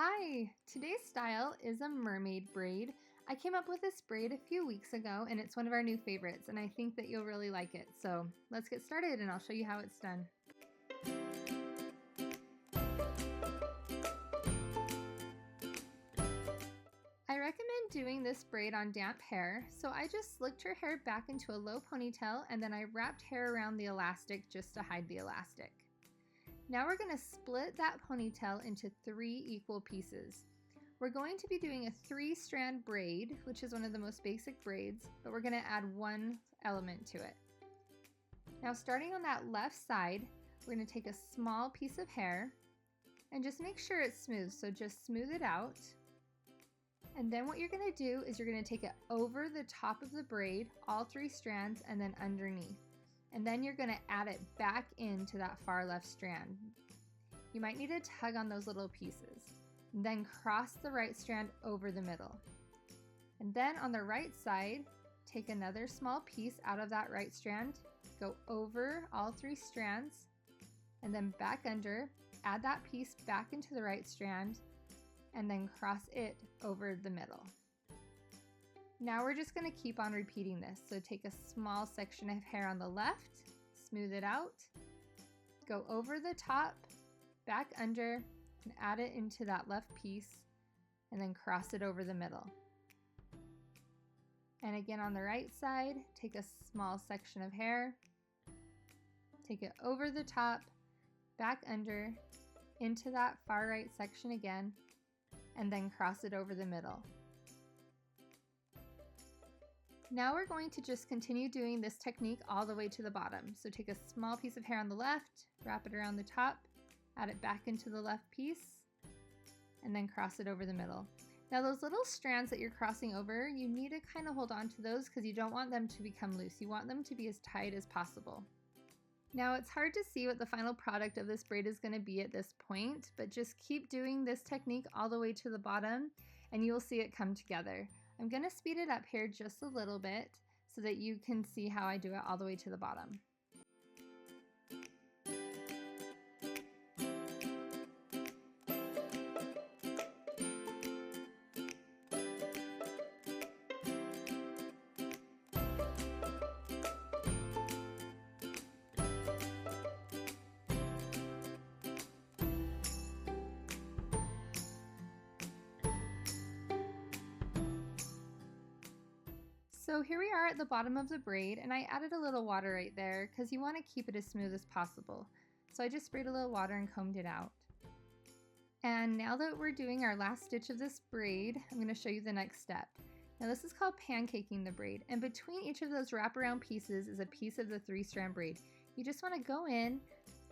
Hi! Today's style is a mermaid braid. I came up with this braid a few weeks ago and it's one of our new favorites and I think that you'll really like it. So let's get started and I'll show you how it's done. I recommend doing this braid on damp hair, so I just slicked her hair back into a low ponytail and then I wrapped hair around the elastic just to hide the elastic. Now we're going to split that ponytail into 3 equal pieces. We're going to be doing a 3-strand braid, which is one of the most basic braids, but we're going to add one element to it. Now starting on that left side, we're going to take a small piece of hair and just make sure it's smooth, so just smooth it out. And then what you're going to do is you're going to take it over the top of the braid, all 3 strands, and then underneath. And then you're going to add it back into that far left strand. You might need to tug on those little pieces. And then cross the right strand over the middle. And then on the right side, take another small piece out of that right strand, go over all 3 strands, and then back under, add that piece back into the right strand, and then cross it over the middle. Now we're just going to keep on repeating this. So take a small section of hair on the left, smooth it out, go over the top, back under, and add it into that left piece, and then cross it over the middle. And again on the right side, take a small section of hair, take it over the top, back under, into that far right section again, and then cross it over the middle. Now we're going to just continue doing this technique all the way to the bottom. So take a small piece of hair on the left, wrap it around the top, add it back into the left piece, and then cross it over the middle. Now those little strands that you're crossing over, you need to kind of hold on to those because you don't want them to become loose. You want them to be as tight as possible. Now it's hard to see what the final product of this braid is going to be at this point, but just keep doing this technique all the way to the bottom and you will see it come together. I'm going to speed it up here just a little bit so that you can see how I do it all the way to the bottom. So here we are at the bottom of the braid and I added a little water right there because you want to keep it as smooth as possible. So I just sprayed a little water and combed it out. And now that we're doing our last stitch of this braid, I'm going to show you the next step. Now this is called pancaking the braid, and between each of those wraparound pieces is a piece of the 3-strand braid. You just want to go in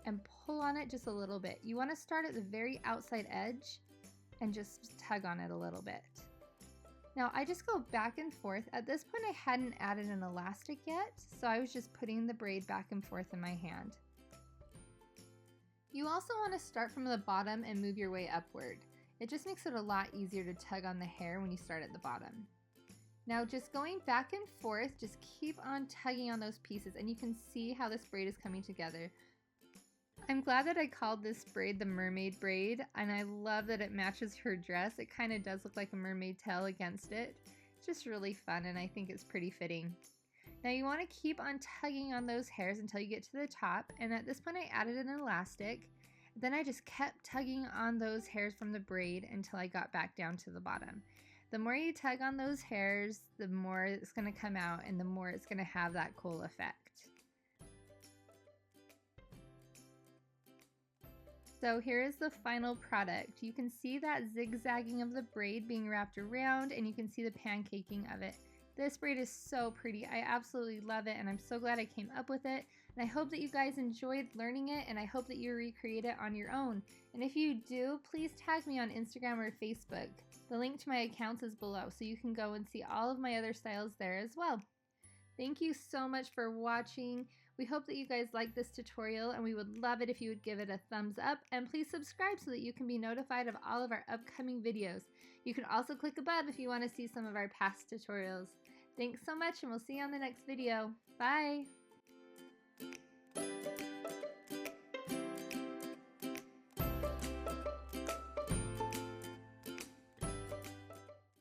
and pull on it just a little bit. You want to start at the very outside edge and just tug on it a little bit. Now I just go back and forth. At this point I hadn't added an elastic yet, so I was just putting the braid back and forth in my hand. You also want to start from the bottom and move your way upward. It just makes it a lot easier to tug on the hair when you start at the bottom. Now just going back and forth, just keep on tugging on those pieces and you can see how this braid is coming together. I'm glad that I called this braid the mermaid braid, and I love that it matches her dress. It kind of does look like a mermaid tail against it. It's just really fun and I think it's pretty fitting. Now you want to keep on tugging on those hairs until you get to the top, and at this point I added an elastic. Then I just kept tugging on those hairs from the braid until I got back down to the bottom. The more you tug on those hairs, the more it's going to come out and the more it's going to have that cool effect. So here is the final product. You can see that zigzagging of the braid being wrapped around and you can see the pancaking of it. This braid is so pretty. I absolutely love it and I'm so glad I came up with it. And I hope that you guys enjoyed learning it and I hope that you recreate it on your own. And if you do, please tag me on Instagram or Facebook. The link to my accounts is below so you can go and see all of my other styles there as well. Thank you so much for watching. We hope that you guys like this tutorial and we would love it if you would give it a thumbs up, and please subscribe so that you can be notified of all of our upcoming videos. You can also click above if you want to see some of our past tutorials. Thanks so much and we'll see you on the next video. Bye!